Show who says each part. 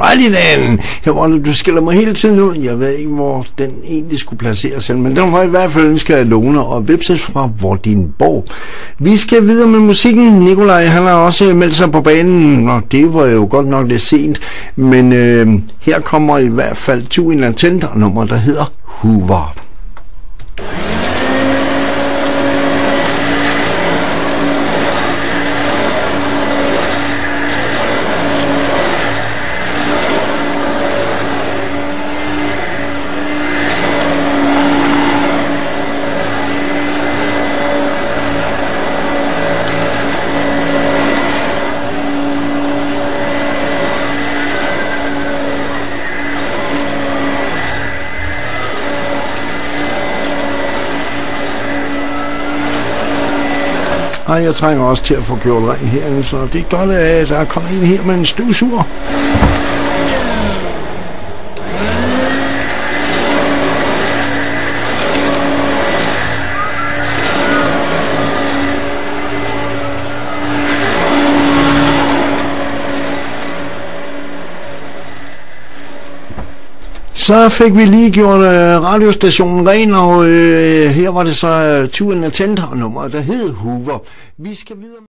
Speaker 1: Alrighty then. Her var det, du skiller mig hele tiden ud. Jeg ved ikke, hvor den egentlig skulle placere selv, men den var i hvert fald ønsket af Lone og Vipses fra Vordingborg. Vi skal videre med musikken. Nikolaj, han har også meldt sig på banen, og det var jo godt nok lidt sent, men her kommer i hvert fald Two in a Tent, og nummer, der hedder Hoover. Og jeg trænger også til at få gjort ren her, så det er godt, at der er kommet en her med en støvsuger. Så fik vi lige gjort radiostationen ren, og her var det så Two in a Tent, og nummeret der hed Hoover. Vi skal videre.